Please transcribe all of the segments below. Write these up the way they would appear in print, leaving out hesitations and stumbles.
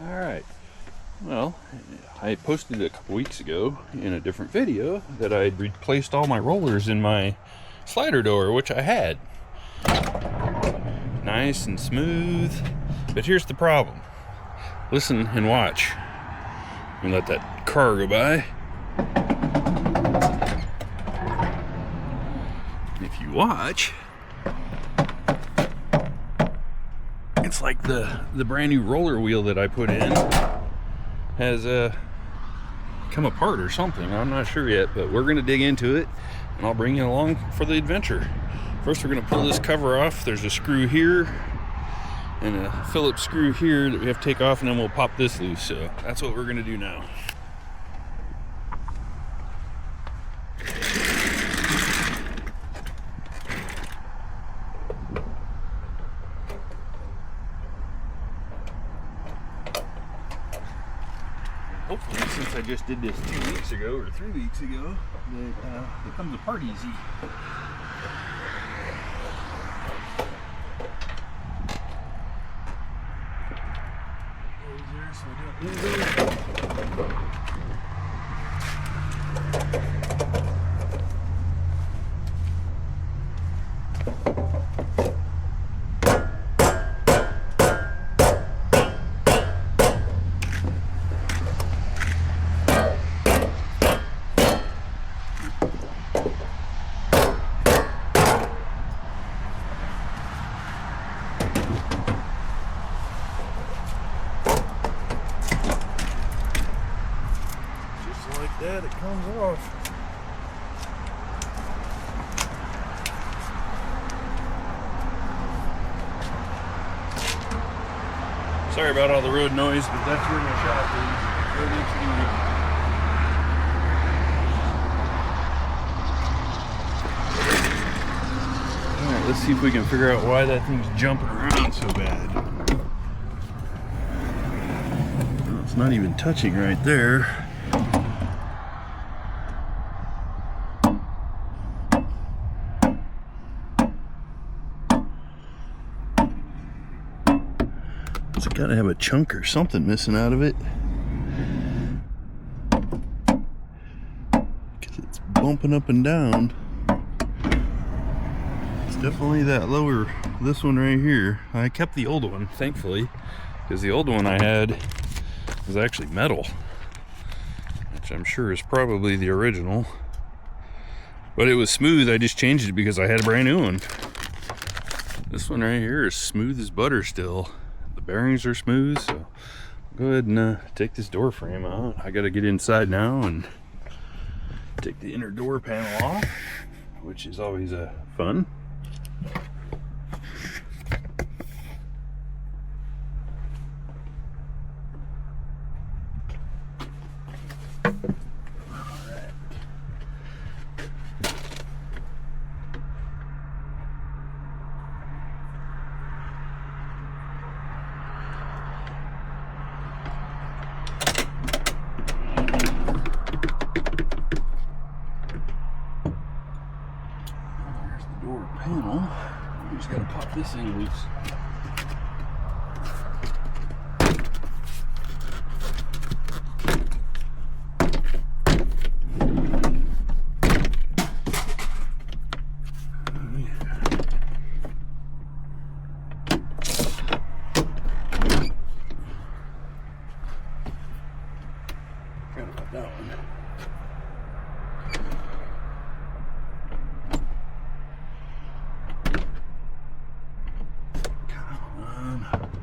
Alright, well, I posted a couple weeks ago in a different video that I'd replaced all my rollers in my slider door, which I had. Nice and smooth, but here's the problem. Listen and watch. Let me let that car go by. If you watch, it's like the brand new roller wheel that I put in has come apart or something. I'm not sure yet, but we're gonna dig into it and I'll bring you along for the adventure. First, we're gonna pull this cover off. There's a screw here and a Phillips screw here that we have to take off, and then we'll pop this loose. So that's what we're gonna do now. Hopefully, since I just did this 2 weeks ago or 3 weeks ago, that it comes apart easy. So we don't lose it. That it comes off. Sorry about all the road noise, but that's where my shop is. Right next to me. Alright, let's see if we can figure out why that thing's jumping around so bad. Well, it's not even touching right there. It's got to have a chunk or something missing out of it, because it's bumping up and down. It's definitely that lower, this one right here. I kept the old one, thankfully, because the old one I had was actually metal, which I'm sure is probably the original. But it was smooth. I just changed it because I had a brand new one. This one right here is smooth as butter still. The bearings are smooth, so go ahead and take this door frame out. I gotta get inside now and take the inner door panel off, which is always fun. Panel. We just gotta pop this thing loose. Forgot about that one.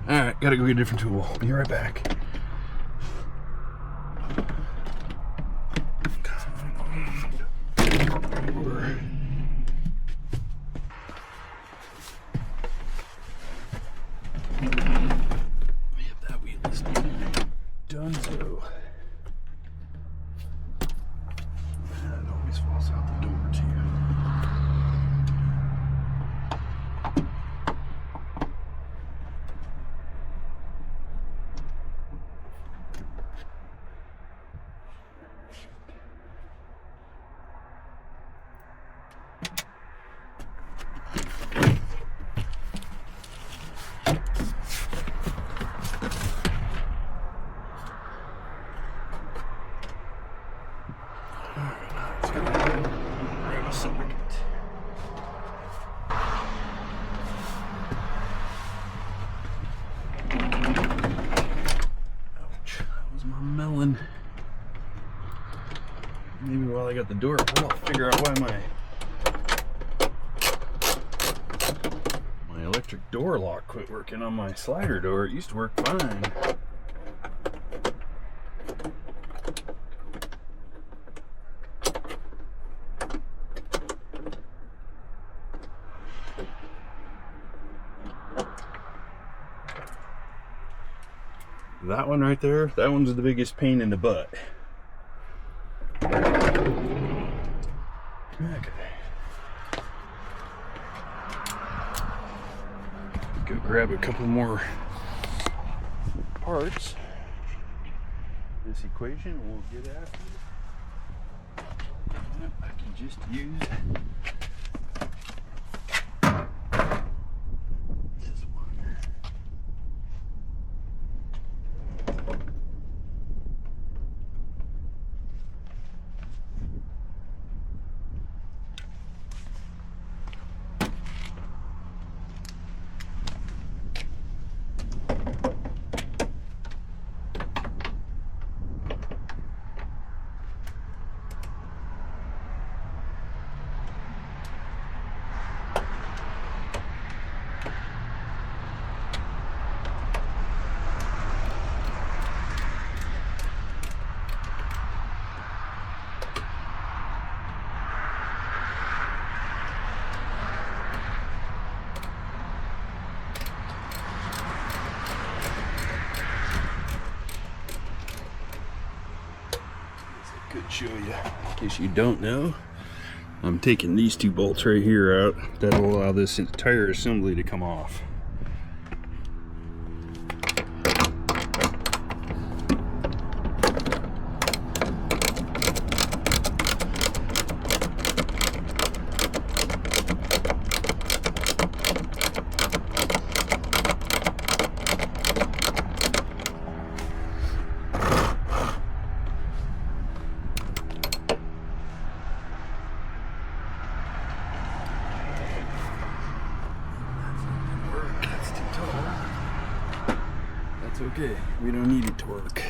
Alright, gotta go get a different tool. Be right back. Yep, that wheel is done so. It always falls out the door too. I got the door, I'll figure out why my electric door lock quit working on my slider door. It used to work fine. That one right there, that one's the biggest pain in the butt. Okay. Go grab a couple more parts. This equation we'll get after it. I can just use this one. Could show you, in case you don't know, I'm taking these two bolts right here out. That'll allow this entire assembly to come off. Okay, we don't need it to work.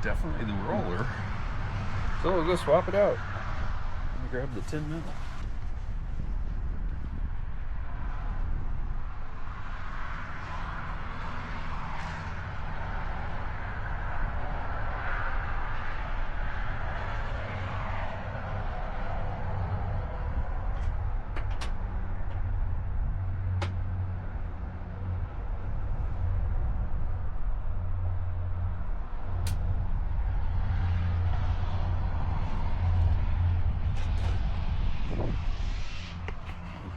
Definitely the roller. So we'll go swap it out. Let me grab the tin metal.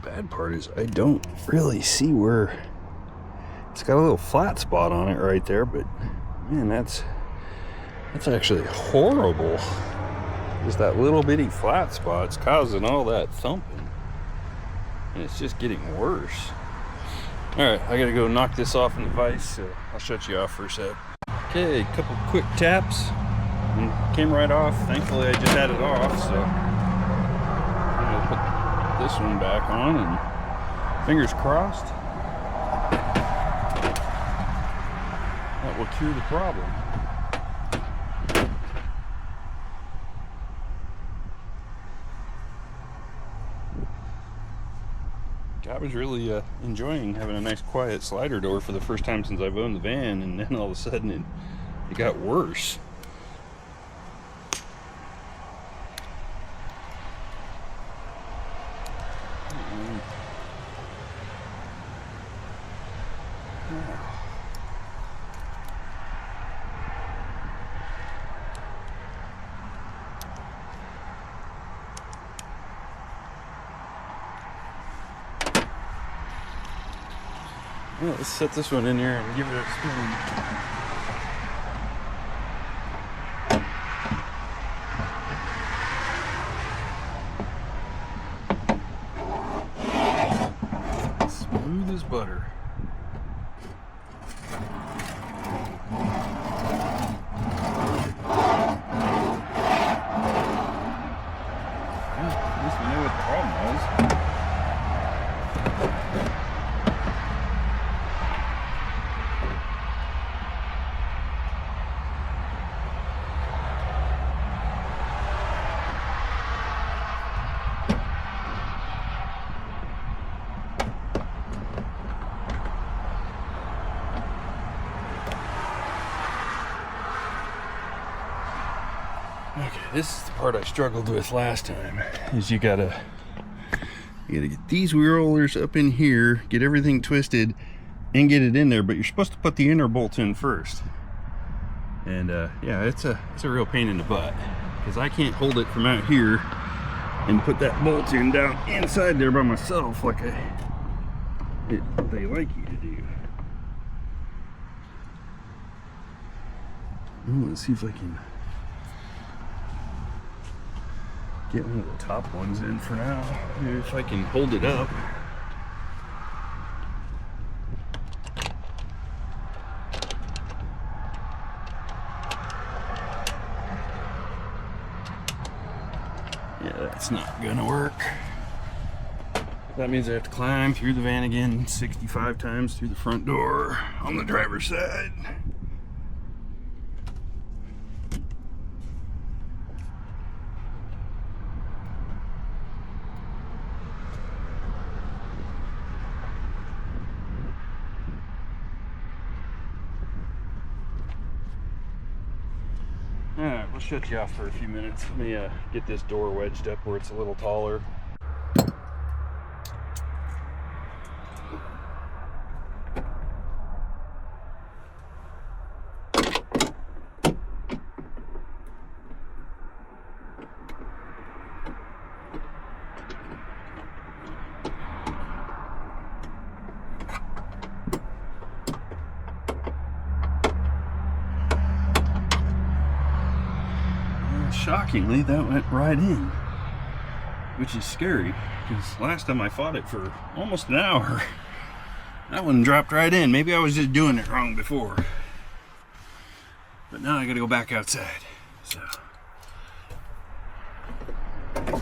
Bad part is I don't really see where it's got a little flat spot on it right there, but man, that's actually horrible. Just that little bitty flat spot's causing all that thumping, and it's just getting worse. All right, I gotta go knock this off in the vise, so I'll shut you off for a sec. Okay, a couple quick taps and it came right off. Thankfully I just had it off, so I'm gonna put this one back on, and fingers crossed that will cure the problem. I was really enjoying having a nice quiet slider door for the first time since I've owned the van, and then all of a sudden it got worse. Well, let's set this one in here and give it a spin. Smooth as butter. Well, at least we know what the problem was. Okay, this is the part I struggled with last time, is you gotta get these wheel rollers up in here, get everything twisted, and get it in there, but you're supposed to put the inner bolts in first. And yeah, it's a real pain in the butt, because I can't hold it from out here and put that bolt in down inside there by myself like they like you to do. Let's see if I can get one of the top ones in for now. Maybe if I can hold it up. Yeah, that's not gonna work. That means I have to climb through the van again 65 times through the front door on the driver's side. Alright, we'll shut you off for a few minutes. Let me get this door wedged up where it's a little taller. Shockingly, that went right in, which is scary, because last time I fought it for almost an hour, that one dropped right in. Maybe I was just doing it wrong before, but now I gotta go back outside, so I'll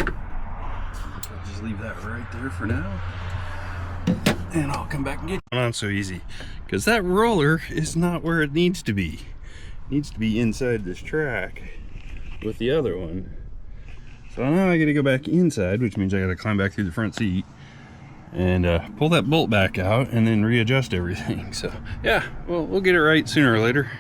just leave that right there for now, and I'll come back and get it. Not so easy, because that roller is not where it needs to be. It needs to be inside this track with the other one. So now I gotta go back inside, which means I gotta climb back through the front seat and pull that bolt back out and then readjust everything. So yeah, well, we'll get it right sooner or later.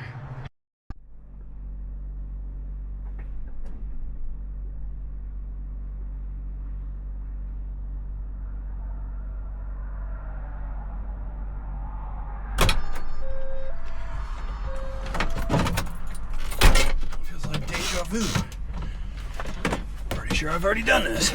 Pretty sure I've already done this.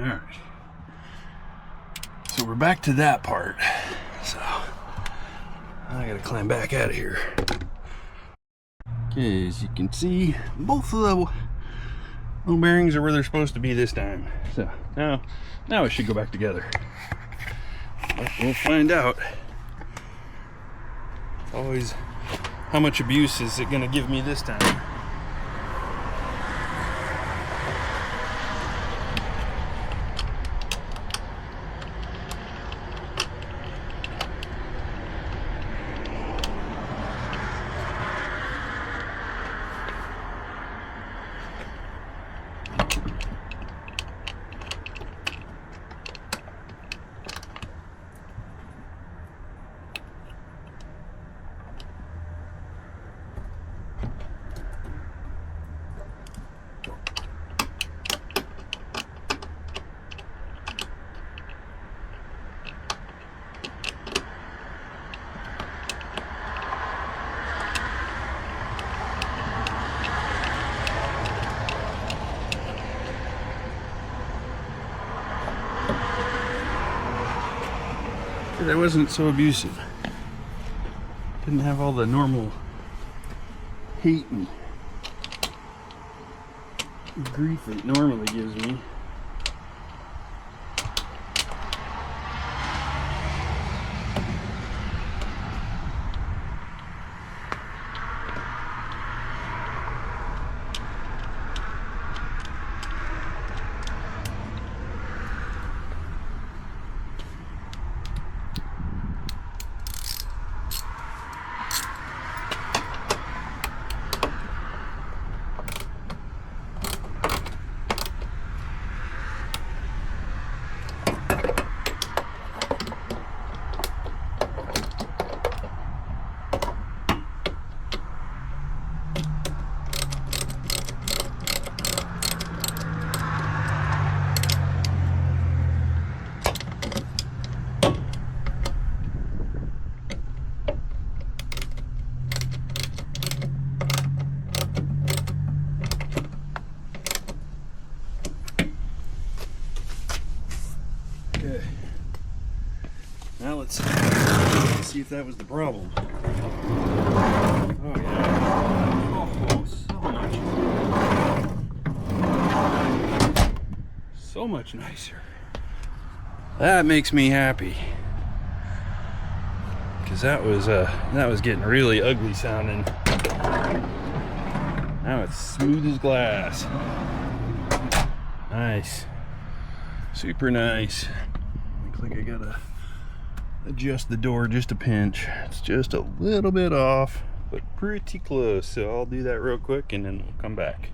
Alright, so we're back to that part. So I gotta climb back out of here. Okay, as you can see, both of the little bearings are where they're supposed to be this time. So now it should go back together. But we'll find out. It's always how much abuse is it gonna give me this time. That wasn't so abusive. Didn't have all the normal hate and grief it normally gives me. Okay. Now let's see if that was the problem. Oh yeah. Oh, so much nicer. That makes me happy. Because that was getting really ugly sounding. Now it's smooth as glass. Nice. Super nice. Looks like I gotta adjust the door just a pinch. It's just a little bit off, but pretty close. So I'll do that real quick and then we'll come back.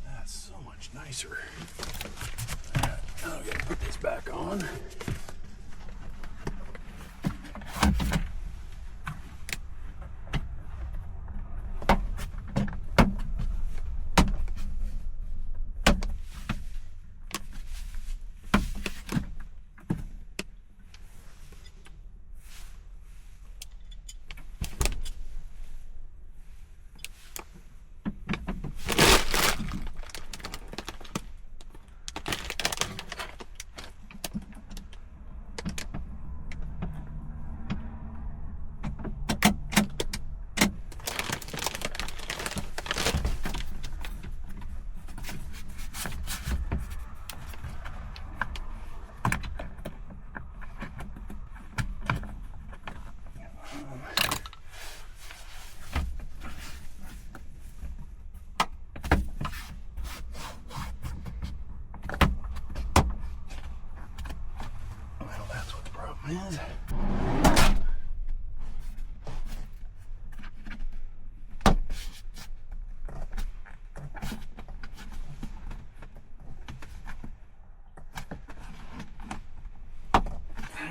That's so much nicer. All right, now I gotta put this back on.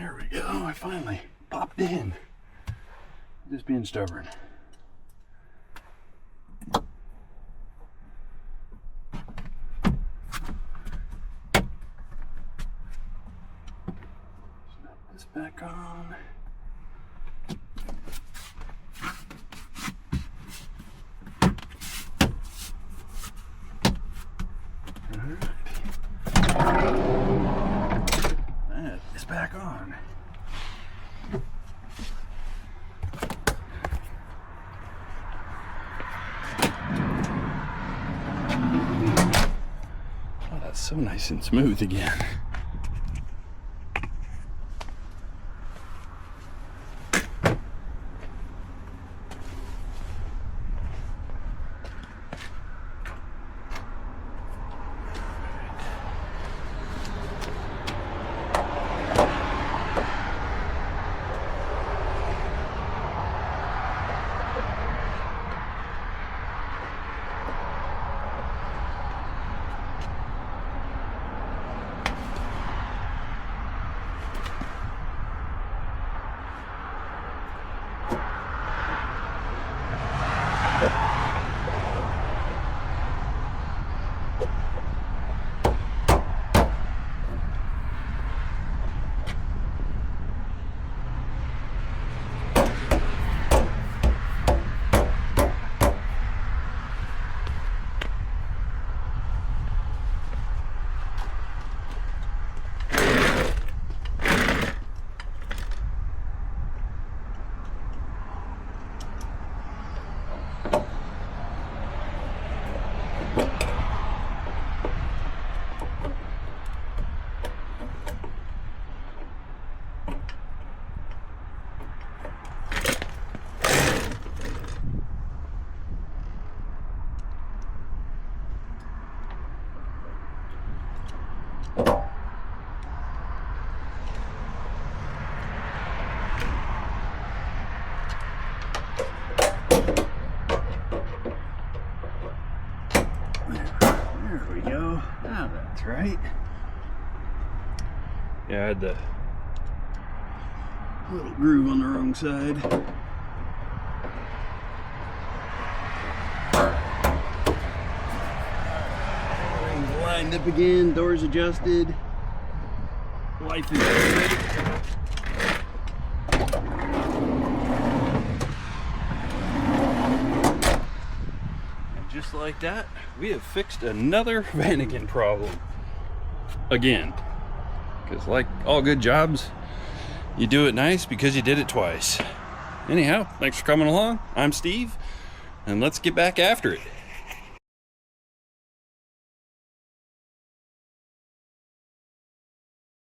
There we go. I finally popped in. Just being stubborn. Snap this back on. That is back on. Oh, that's so nice and smooth again. There we go. Now that's right. Yeah, I had the little groove on the wrong side. Everything's lined up again, doors adjusted. Life is good. Just like that, we have fixed another Vanagon problem. Again. Because like all good jobs, you do it nice because you did it twice. Anyhow, thanks for coming along. I'm Steve, and let's get back after it.